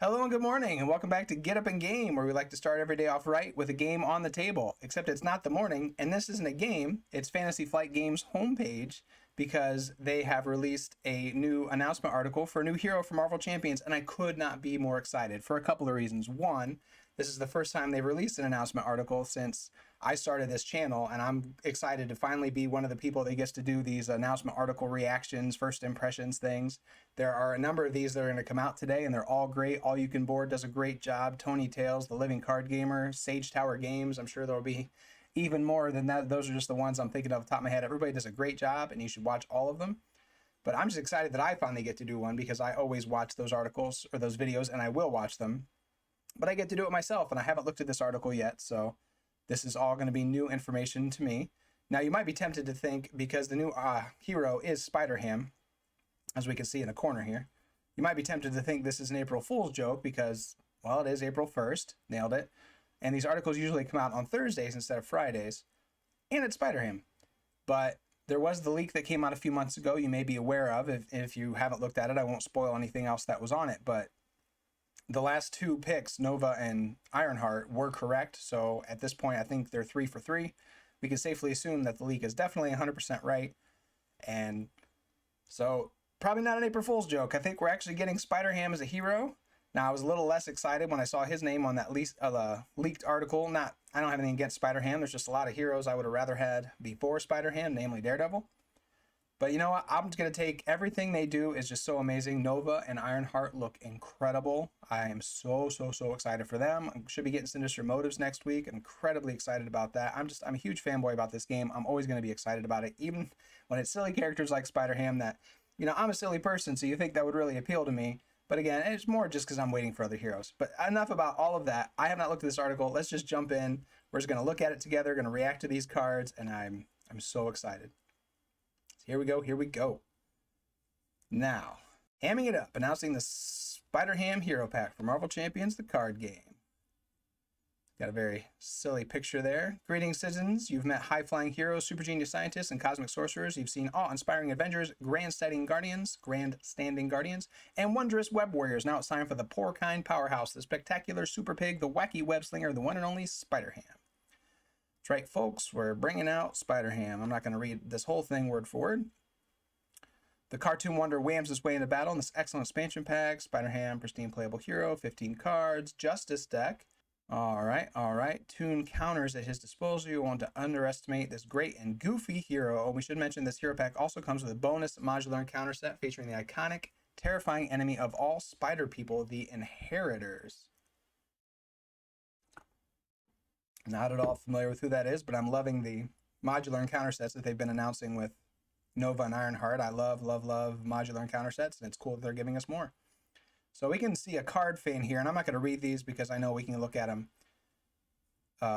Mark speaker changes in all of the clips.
Speaker 1: Hello and good morning, and welcome back to Get Up and Game, where we like to start every day off right with a game on the table. Except it's not the morning, and this isn't a game, it's Fantasy Flight Games' homepage because they have released a new announcement article for a new hero for Marvel Champions, and I could not be more excited for a couple of reasons. One, this is the first time they've released an announcement article since I started this channel, and I'm excited to finally be one of the people that gets to do these announcement article reactions, first impressions things. There are a number of these that are going to come out today, and they're all great. All You Can Board does a great job. Tonee Tales, The Living Card Gamer, Sage Tower Games. I'm sure there will be even more than that. Those are just the ones I'm thinking of off the top of my head. Everybody does a great job, and you should watch all of them. But I'm just excited that I finally get to do one because I always watch those articles or those videos, and I will watch them. But I get to do it myself, and I haven't looked at this article yet, so this is all going to be new information to me. Now, you might be tempted to think, because the new hero is Spider-Ham, as we can see in the corner here, you might be tempted to think this is an April Fool's joke because, well, it is April 1st. Nailed it. And these articles usually come out on Thursdays instead of Fridays. And it's Spider-Ham. But there was the leak that came out a few months ago you may be aware of. If you haven't looked at it, I won't spoil anything else that was on it. But the last two picks, Nova and Ironheart, were correct. So at this point, I think they're 3 for 3. We can safely assume that the leak is definitely 100% right. And so probably not an April Fool's joke. I think we're actually getting Spider-Ham as a hero. Now, I was a little less excited when I saw his name on that leaked article. I don't have anything against Spider-Ham. There's just a lot of heroes I would have rather had before Spider-Ham, namely Daredevil. But you know what? I'm just going to take everything they do is just so amazing. Nova and Ironheart look incredible. I am so excited for them. I should be getting Sinister Motives next week. I'm incredibly excited about that. I'm a huge fanboy about this game. I'm always going to be excited about it, even when it's silly characters like Spider-Ham that, I'm a silly person, so you think that would really appeal to me. But again, it's more just because I'm waiting for other heroes. But enough about all of that. I have not looked at this article. Let's just jump in. We're just going to look at it together, going to react to these cards, and I'm so excited. Here we go. Now, hamming it up, announcing the Spider-Ham Hero Pack for Marvel Champions, the card game. Got a very silly picture there. Greetings, citizens. You've met high-flying heroes, super genius scientists, and cosmic sorcerers. You've seen awe-inspiring adventures, grand-standing guardians, and wondrous web warriors. Now it's time for the porcine powerhouse, the spectacular super pig, the wacky web slinger, the one and only Spider-Ham. That's right, folks. We're bringing out Spider-Ham. I'm not going to read this whole thing word for word. The cartoon wonder whams his way into battle in this excellent expansion pack. Spider-Ham, pristine playable hero, 15 cards, Justice deck. All right. Toon counters at his disposal. You want to underestimate this great and goofy hero. Oh, we should mention this hero pack also comes with a bonus modular encounter set featuring the iconic, terrifying enemy of all spider people, the Inheritors. Not at all familiar with who that is, but I'm loving the modular encounter sets that they've been announcing with Nova and Ironheart. I love modular encounter sets, and it's cool that they're giving us more. So we can see a card fan here, and I'm not going to read these because I know we can look at them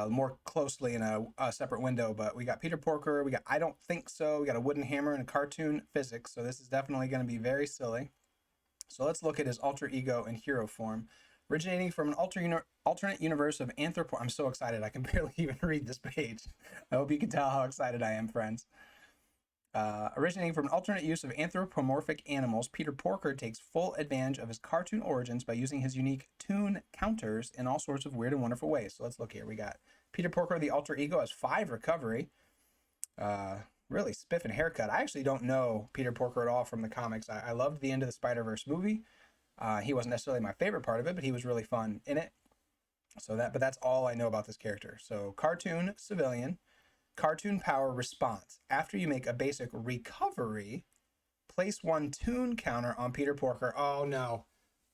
Speaker 1: more closely in a separate window, but we got Peter Porker, we got I Don't Think So, we got a wooden hammer and a cartoon physics, so this is definitely going to be very silly. So let's look at his alter ego in hero form. Originating from an alternate universe of I'm so excited I can barely even read this page. I hope you can tell how excited I am, friends. Originating from an alternate use of anthropomorphic animals, Peter Porker takes full advantage of his cartoon origins by using his unique toon counters in all sorts of weird and wonderful ways. So let's look here. We got Peter Porker, the alter ego, has 5 recovery. Really spiffing haircut. I actually don't know Peter Porker at all from the comics. I loved the End of the Spider-Verse movie. He wasn't necessarily my favorite part of it, but he was really fun in it. But that's all I know about this character. So cartoon civilian. Cartoon power response. After you make a basic recovery, place 1 toon counter on Peter Porker. Oh no.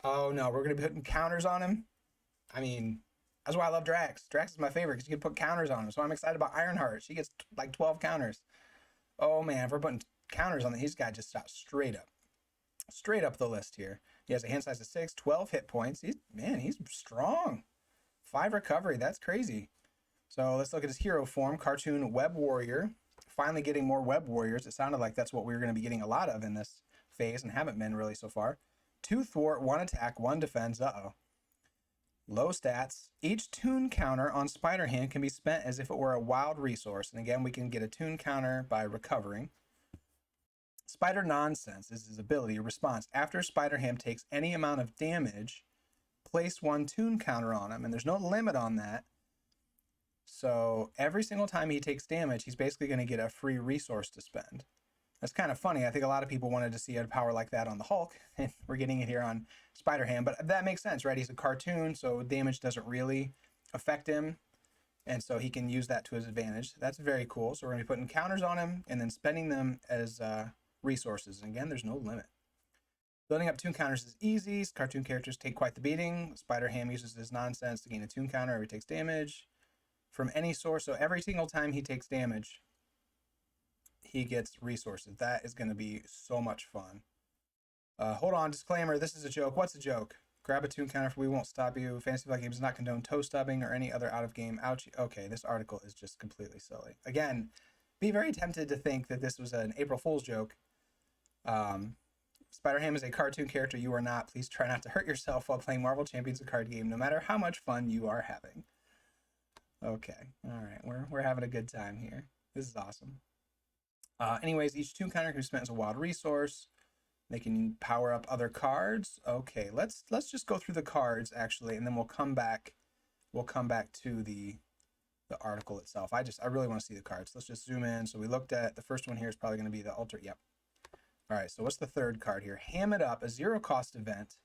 Speaker 1: We're going to be putting counters on him. I mean, that's why I love Drax. Drax is my favorite because you can put counters on him. So I'm excited about Ironheart. She gets like 12 counters. Oh man, if we're putting counters on he's got to just stop straight up the list here. He has a hand size of 6, 12 hit points. He's strong. 5 recovery. That's crazy. So let's look at his hero form, cartoon web warrior. Finally getting more web warriors. It sounded like that's what we were going to be getting a lot of in this phase and haven't been really so far. 2 thwart, 1 attack, 1 defense. Low stats. Each toon counter on Spider-Ham can be spent as if it were a wild resource. And again, we can get a toon counter by recovering. Spider Nonsense is his ability response. After Spider-Ham takes any amount of damage, place 1 tune counter on him, and there's no limit on that. So every single time he takes damage, he's basically going to get a free resource to spend. That's kind of funny. I think a lot of people wanted to see a power like that on the Hulk, and we're getting it here on Spider-Ham, but that makes sense, right? He's a cartoon, so damage doesn't really affect him, and so he can use that to his advantage. That's very cool. So we're going to be putting counters on him and then spending them as resources. And again, there's no limit. Building up tune counters is easy. Cartoon characters take quite the beating. Spider-Ham uses this nonsense to gain a tune counter every takes damage from any source. So every single time he takes damage, he gets resources. That is going to be so much fun. Hold on, disclaimer, this is a joke. What's a joke? Grab a tune counter for We Won't Stop You. Fantasy Flight Games does not condone toe stubbing or any other out-of-game ouchie. Okay, this article is just completely silly. Again, be very tempted to think that this was an April Fool's joke. Spider-Ham is a cartoon character. You are not. Please try not to hurt yourself while playing Marvel Champions, a card game, no matter how much fun you are having. Okay, all right, we're having a good time here. This is awesome. Anyways, each tune counter can be spent as a wild resource. They can power up other cards. Okay, let's just go through the cards actually, and then we'll come back. We'll come back to the article itself. I really want to see the cards. Let's just zoom in. So we looked at the first one here is probably going to be the alter. Yep. All right. So what's the third card here? Ham It Up, a 0-cost event.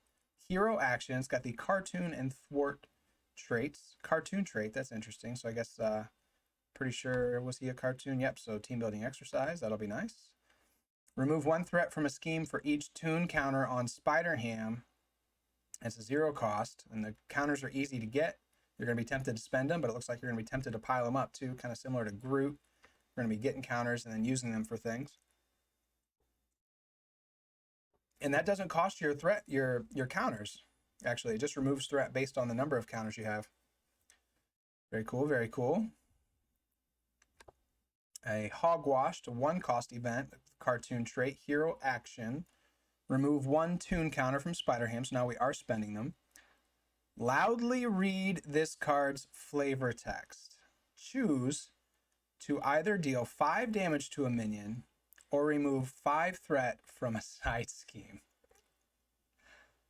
Speaker 1: Hero action. It's got the cartoon and thwart traits. Cartoon trait. That's interesting. So I guess pretty sure, was he a cartoon? Yep. So team building exercise. That'll be nice. Remove 1 threat from a scheme for each tune counter on Spider-Ham. It's a 0 cost, and the counters are easy to get. You're going to be tempted to spend them, but it looks like you're going to be tempted to pile them up too, kind of similar to Groot. You're going to be getting counters and then using them for things. And that doesn't cost your threat, your counters. Actually, it just removes threat based on the number of counters you have. Very cool, very cool. A Hogwashed, a 1-cost event, cartoon trait, hero action. Remove 1 tune counter from Spider-Ham, so now we are spending them. Loudly read this card's flavor text. Choose to either deal 5 damage to a minion or remove 5 threat from a side scheme.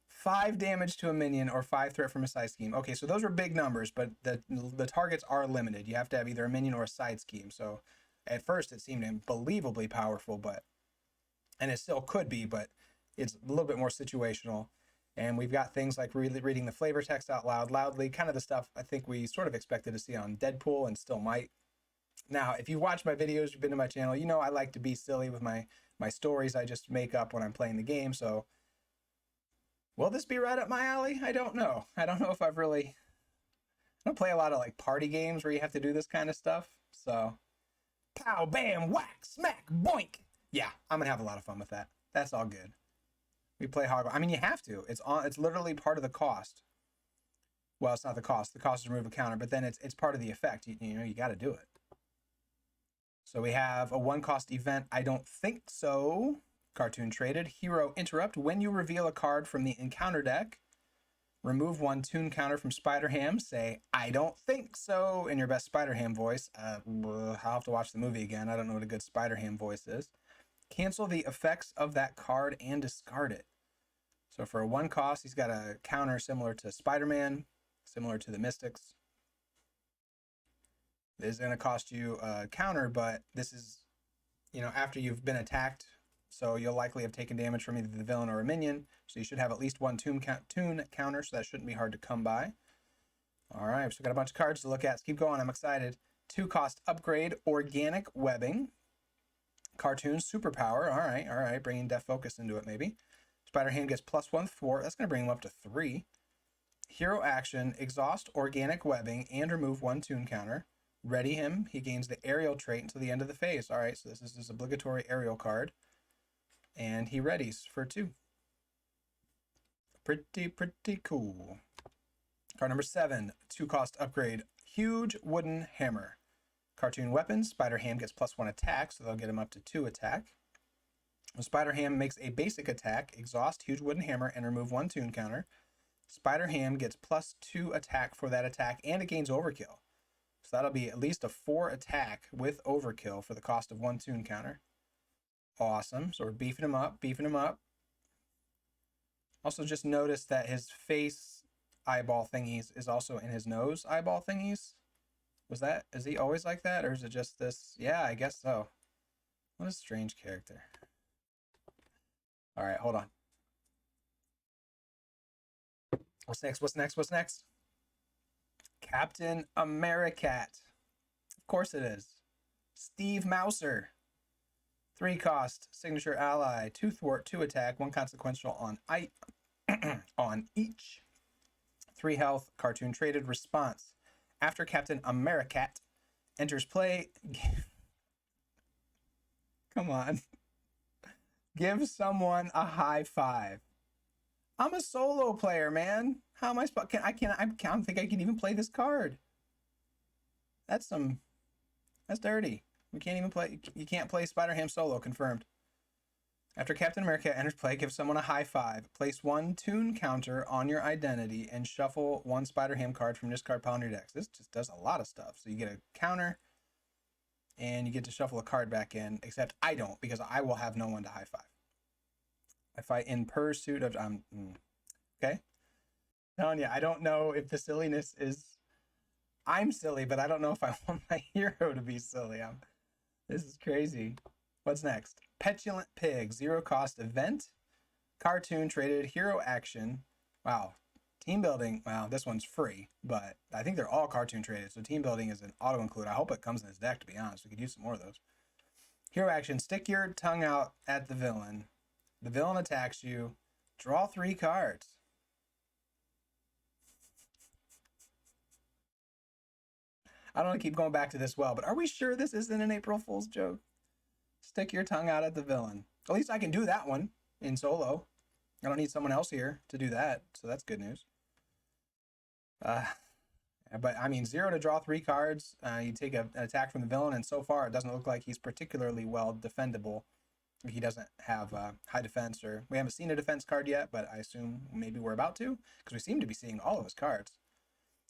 Speaker 1: 5 damage to a minion or 5 threat from a side scheme. Okay, so those are big numbers, but the targets are limited. You have to have either a minion or a side scheme. So at first it seemed unbelievably powerful, and it still could be, but it's a little bit more situational. And we've got things like reading the flavor text out loud, loudly, kind of the stuff I think we sort of expected to see on Deadpool and still might. Now, if you've watched my videos, you've been to my channel, you know I like to be silly with my stories I just make up when I'm playing the game. So will this be right up my alley? I don't know. I don't know if I don't play a lot of like party games where you have to do this kind of stuff. So pow, bam, whack, smack, boink. Yeah, I'm going to have a lot of fun with that. That's all good. We play Hogwarts. I mean, you have to. It's literally part of the cost. Well, it's not the cost. The cost is remove a counter, but then it's part of the effect. You know, you got to do it. So we have a 1-cost event. I don't think so. Cartoon traded. Hero interrupt. When you reveal a card from the encounter deck, remove 1 tune counter from Spider-Ham. Say, I don't think so, in your best Spider-Ham voice. I'll have to watch the movie again. I don't know what a good Spider-Ham voice is. Cancel the effects of that card and discard it. So for a 1 cost, he's got a counter similar to Spider-Man, similar to the Mystics. This is going to cost you a counter, but this is, after you've been attacked, so you'll likely have taken damage from either the villain or a minion. So you should have at least 1 tune counter, so that shouldn't be hard to come by. All right, so we've got a bunch of cards to look at. Let's keep going. I'm excited. 2-cost upgrade, organic webbing. Cartoon superpower. All right. Bringing Def Focus into it, maybe. Spider-Ham gets +1 thwart. That's going to bring him up to 3. Hero action, exhaust organic webbing and remove 1 tune counter. Ready him. He gains the aerial trait until the end of the phase. All right, so this is his obligatory aerial card. And he readies for 2. Pretty cool. Card number 7, 2-cost upgrade, huge wooden hammer. Cartoon weapons, Spider-Ham gets +1 attack, so they'll get him up to 2 attack. When Spider-Ham makes a basic attack, exhaust huge wooden hammer and remove 1 tune counter. Spider-Ham gets +2 attack for that attack, and it gains overkill. So that'll be at least a 4 attack with overkill for the cost of 1 tune counter. Awesome. So we're beefing him up. Also just notice that his face eyeball thingies is also in his nose eyeball thingies. Is he always like that, or is it just this? Yeah, I guess so. What a strange character. All right, hold on. What's next? Captain Americat. Of course it is. Steve Mouser. 3 cost, signature ally, 2 thwart, 2 attack, 1 consequential on on each. 3 health, cartoon traded. Response. After Captain Americat enters play, come on, give someone a high five. I'm a solo player, man. How am I supposed? I don't think I can even play this card. That's dirty. We can't even play. You can't play Spider-Ham solo. Confirmed. After Captain America enters play, give someone a high five. Place 1 tune counter on your identity and shuffle 1 Spider-Ham card from discard pile on your decks. This just does a lot of stuff. So you get a counter, and you get to shuffle a card back in. Except I don't, because I will have no one to high five. I fight in pursuit of. Okay. Telling you, I don't know if the silliness is. I'm silly, but I don't know if I want my hero to be silly. This is crazy. What's next? Petulant Pig, 0 cost event. Cartoon traded, hero action. Wow. Team building, wow, this one's free, but I think they're all cartoon traded, so team building is an auto include. I hope it comes in his deck, to be honest. We could use some more of those. Hero action, stick your tongue out at the villain. The villain attacks you. Draw 3 cards. I don't want to keep going back to this well, but are we sure this isn't an April Fool's joke? Stick your tongue out at the villain. At least I can do that one in solo. I don't need someone else here to do that, so that's good news. But I mean, 0 to draw 3 cards. You take an attack from the villain, and so far it doesn't look like he's particularly well defendable. He doesn't have high defense, or we haven't seen a defense card yet, but I assume maybe we're about to, because we seem to be seeing all of his cards.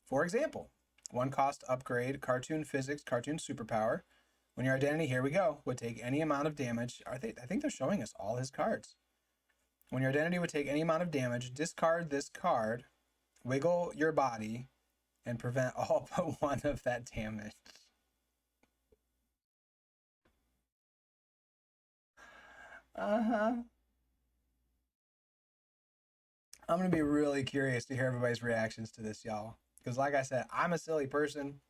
Speaker 1: For example, 1 cost upgrade, cartoon physics, cartoon superpower. When your identity, here we go, would take any amount of damage. I think they're showing us all his cards. When your identity would take any amount of damage, discard this card, wiggle your body, and prevent all but 1 of that damage. I'm going to be really curious to hear everybody's reactions to this, y'all. Because like I said, I'm a silly person.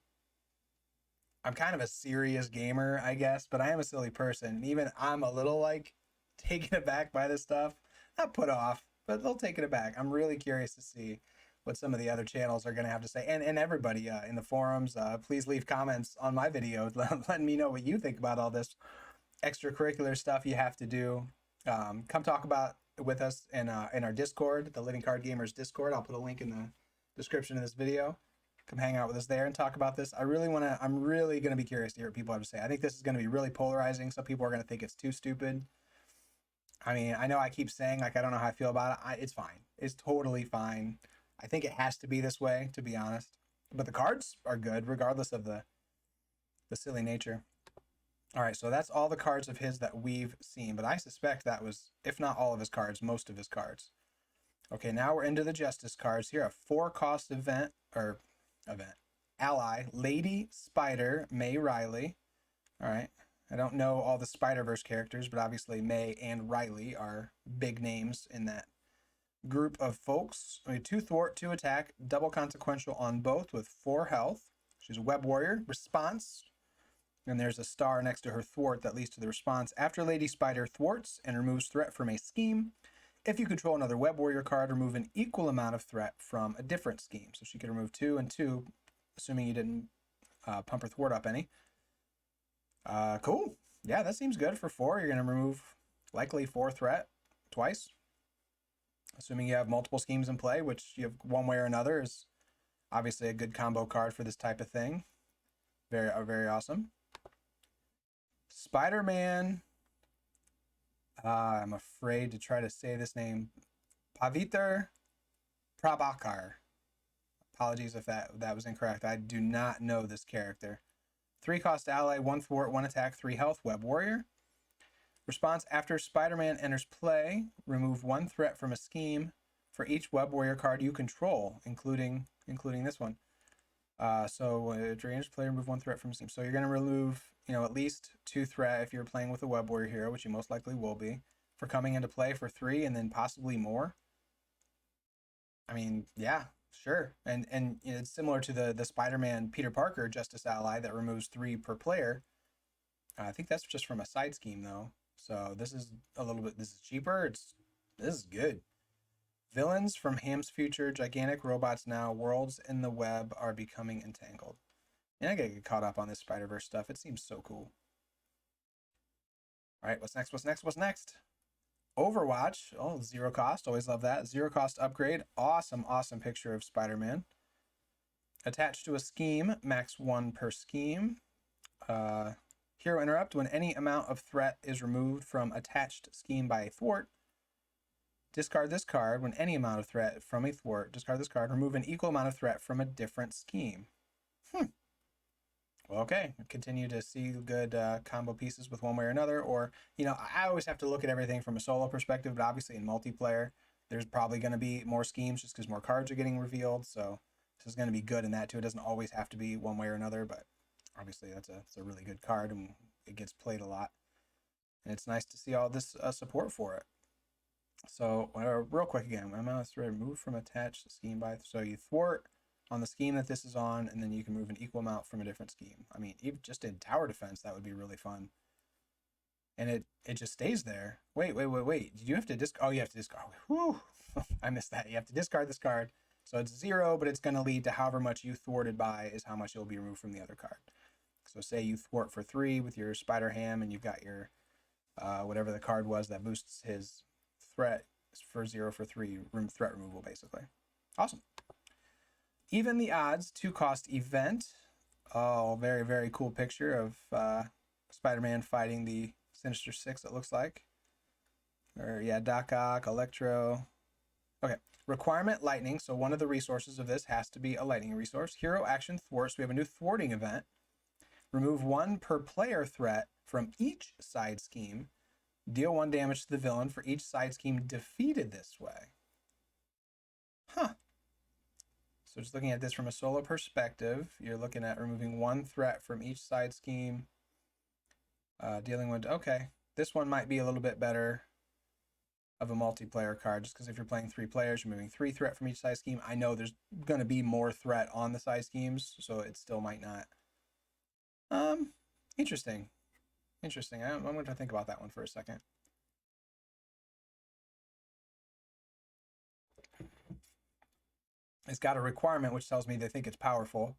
Speaker 1: I'm kind of a serious gamer, I guess, but I am a silly person. Even I'm a little, like, taken aback by this stuff. Not put off, but they'll take it aback. I'm really curious to see what some of the other channels are going to have to say. And everybody in the forums, please leave comments on my video letting me know what you think about all this extracurricular stuff you have to do. Come talk about it with us in our Discord, the Living Card Gamers Discord. I'll put a link in the description of this video. Come hang out with us there and talk about this. I'm really going to be curious to hear what people have to say. I think this is going to be really polarizing. Some people are going to think it's too stupid. I mean, I know I keep saying, like, I don't know how I feel about it. It's fine. It's totally fine. I think it has to be this way, to be honest. But the cards are good, regardless of the silly nature. All right, so that's all the cards of his that we've seen. But I suspect that was, if not all of his cards, most of his cards. Okay, now we're into the Justice cards. Here, a 4-cost ally, Lady Spider, May Riley. All right. I don't know all the Spider-Verse characters, but obviously May and Riley are big names in that group of folks. 2 thwart, 2 attack, double consequential on both with 4 health. She's a web warrior. Response. And there's a star next to her thwart that leads to the response. After Lady Spider thwarts and removes threat from a scheme, if you control another web warrior card, remove an equal amount of threat from a different scheme. So she could remove 2 and 2, assuming you didn't pump her thwart up any. Cool. Yeah, that seems good for 4. You're going to remove likely 4 threat twice. Assuming you have multiple schemes in play, which you have one way or another, is obviously a good combo card for this type of thing. Very awesome. Spider-Man. I'm afraid to try to say this name. Paviter Prabhakar. Apologies if that was incorrect. I do not know this character. 3-cost ally, 1 thwart, 1 attack, 3 health, web warrior. Response: after Spider-Man enters play, remove 1 threat from a scheme for each web warrior card you control, including this one. So drainage player remove 1 threat from his team. So you're going to remove, at least 2 threat if you're playing with a web warrior hero, which you most likely will be, for coming into play for 3 and then possibly more. I mean, yeah, sure. And it's similar to the Spider-Man Peter Parker Justice Ally that removes 3 per player. I think that's just from a side scheme though. So this is this is cheaper. This is good. Villains from Ham's future, gigantic robots now, worlds in the web are becoming entangled. And I gotta get caught up on this Spider-Verse stuff. It seems so cool. All right, what's next? Overwatch. Oh, 0 cost. Always love that. 0 cost upgrade. Awesome picture of Spider-Man. Attached to a scheme. Max 1 per scheme. Hero interrupt. When any amount of threat is removed from attached scheme by a thwart, discard this card. When any amount of threat from a thwart, discard this card. Remove an equal amount of threat from a different scheme. Well, okay. Continue to see good combo pieces with one way or another. Or, I always have to look at everything from a solo perspective, but obviously in multiplayer, there's probably going to be more schemes just because more cards are getting revealed. So this is going to be good in that too. It doesn't always have to be one way or another, but obviously that's a really good card and it gets played a lot. And it's nice to see all this support for it. So real quick again, my mouse remove from attached scheme by, so you thwart on the scheme that this is on, and then you can move an equal amount from a different scheme. I mean, even just in tower defense, that would be really fun. And it just stays there. Wait. Did you have to discard? Oh, you have to discard. Whew. I missed that. You have to discard this card. So it's 0, but it's going to lead to however much you thwarted by is how much you'll be removed from the other card. So say you thwart for 3 with your Spider Ham, and you've got your whatever the card was that boosts his threat for 0 for 3 threat removal, basically. Awesome. Even the odds 2 cost event. Oh, very, very cool picture of Spider-Man fighting the Sinister Six, it looks like. Or yeah, Doc Ock, Electro. Okay. Requirement lightning. So one of the resources of this has to be a lightning resource. Hero action thwarts. We have a new thwarting event. Remove 1 per player threat from each side scheme. Deal 1 damage to the villain for each side scheme defeated this way. Huh. So just looking at this from a solo perspective, you're looking at removing 1 threat from each side scheme. Dealing with, okay, this one might be a little bit better of a multiplayer card, just because if you're playing 3 players, you're moving 3 threat from each side scheme. I know there's going to be more threat on the side schemes, so it still might not. Interesting. I'm going to think about that one for a second. It's got a requirement which tells me they think it's powerful.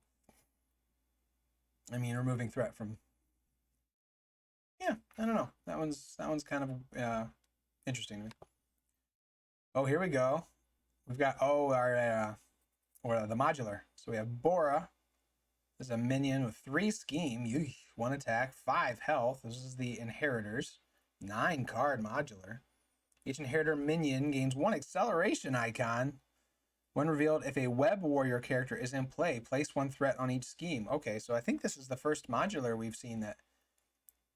Speaker 1: I mean, removing threat from. Yeah, I don't know. That one's kind of interesting to me. Oh, here we go. We've got our the modular. So we have Bora. This is a minion with 3 scheme. 1 attack, 5 health. This is the Inheritors. 9 card modular. Each Inheritor minion gains 1 acceleration icon. When revealed, if a web warrior character is in play, place 1 threat on each scheme. Okay, so I think this is the first modular we've seen that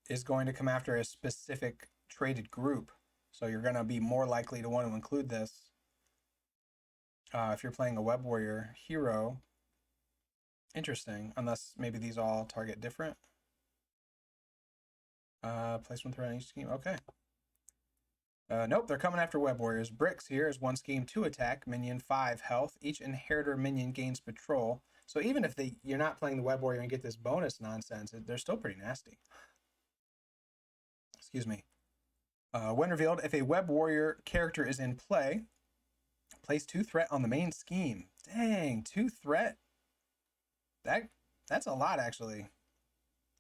Speaker 1: is going to come after a specific traded group. So you're going to be more likely to want to include this if you're playing a web warrior hero. Interesting, unless maybe these all target different. Place 1 threat on each scheme. Okay. Nope, they're coming after web warriors. Bricks here is 1 scheme, 2 attack, minion 5 health. Each inheritor minion gains patrol. So even if you're not playing the web warrior and get this bonus nonsense, they're still pretty nasty. Excuse me. When revealed, if a web warrior character is in play, place 2 threat on the main scheme. Dang, 2 threat. That's a lot actually.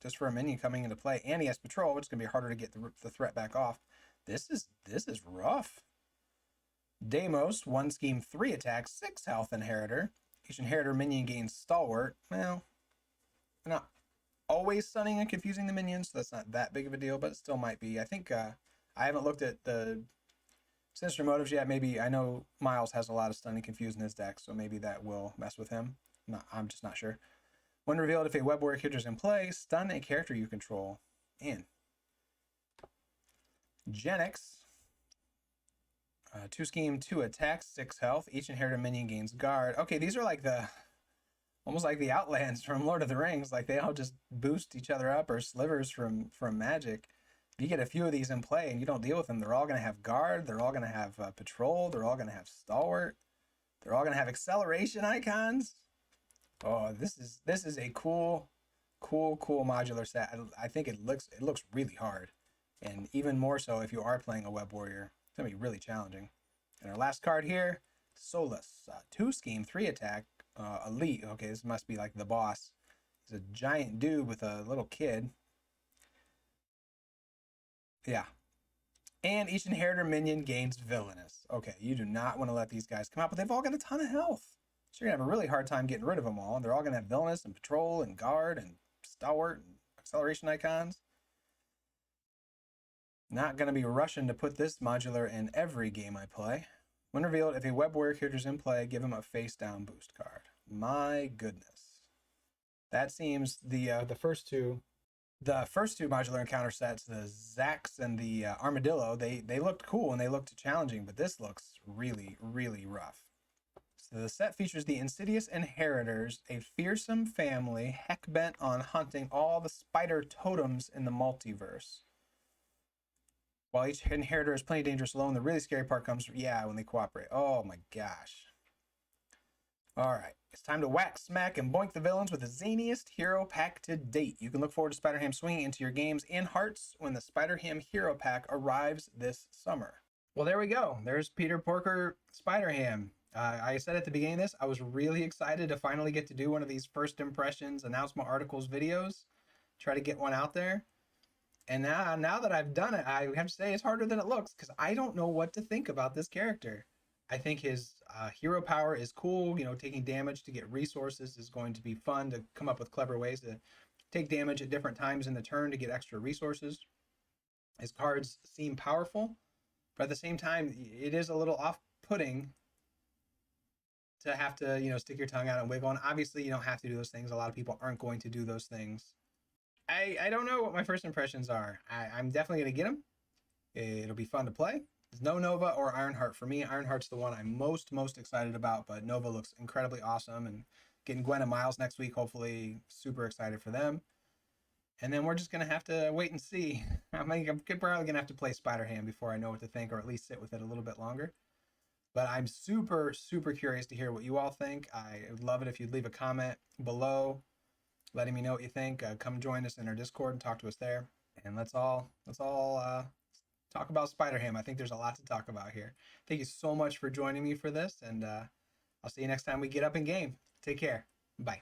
Speaker 1: Just for a minion coming into play, and he has patrol, which is gonna be harder to get the threat back off. This is rough. Deimos, 1 scheme, 3 attacks, 6 health inheritor. Each inheritor minion gains stalwart. Well, they're not always stunning and confusing the minions, so that's not that big of a deal, but it still might be. I think I haven't looked at the Sinister Motives yet. Maybe I know Miles has a lot of stun and confuse in his deck, so maybe that will mess with him. I'm just not sure. When revealed, if a web warrior character is in play, stun a character you control. Man. Genix. 2 scheme, 2 attack, 6 health. Each inheritor minion gains guard. Okay, these are like the almost like the Outlands from Lord of the Rings. Like they all just boost each other up, or slivers from magic. If you get a few of these in play and you don't deal with them, they're all going to have guard. They're all going to have patrol. They're all going to have stalwart. They're all going to have acceleration icons. Oh, this is a cool modular set. I think it looks really hard, and even more so if you are playing a web warrior. It's gonna be really challenging. And our last card here, Solus, 2 scheme, 3 attack, elite. Okay, this must be like the boss. He's a giant dude with a little kid. Yeah. And each inheritor minion gains villainous. Okay, you do not want to let these guys come out, but they've all got a ton of health. So you're going to have a really hard time getting rid of them all. They're all going to have villainous and patrol and guard and stalwart and acceleration icons. Not going to be rushing to put this modular in every game I play. When revealed, if a web warrior character is in play, give him a face down boost card. My goodness. That seems the first two modular encounter sets, the Zax and the Armadillo, they looked cool and they looked challenging, but this looks really, really rough. So the set features the Insidious Inheritors, a fearsome family heck-bent on hunting all the spider totems in the multiverse. While each inheritor is plenty dangerous alone, the really scary part comes, when they cooperate. Oh my gosh. Alright, it's time to whack, smack, and boink the villains with the zaniest hero pack to date. You can look forward to Spider-Ham swinging into your games in hearts when the Spider-Ham hero pack arrives this summer. Well, there we go. There's Peter Porker Spider-Ham. I said at the beginning of this, I was really excited to finally get to do one of these first impressions, announcement articles videos, try to get one out there. And now that I've done it, I have to say it's harder than it looks, because I don't know what to think about this character. I think his hero power is cool. Taking damage to get resources is going to be fun, to come up with clever ways to take damage at different times in the turn to get extra resources. His cards seem powerful, but at the same time, it is a little off-putting to have to, stick your tongue out and wiggle. And obviously, you don't have to do those things. A lot of people aren't going to do those things. I don't know what my first impressions are. I'm definitely going to get them. It'll be fun to play. There's no Nova or Ironheart for me. Ironheart's the one I'm most excited about, but Nova looks incredibly awesome. And getting Gwen and Miles next week, hopefully super excited for them. And then we're just going to have to wait and see. I'm probably going to have to play Spider-Ham before I know what to think, or at least sit with it a little bit longer. But I'm super curious to hear what you all think. I would love it if you'd leave a comment below letting me know what you think. Come join us in our Discord and talk to us there. And let's all talk about Spider-Ham. I think there's a lot to talk about here. Thank you so much for joining me for this, and I'll see you next time we get up in game. Take care. Bye.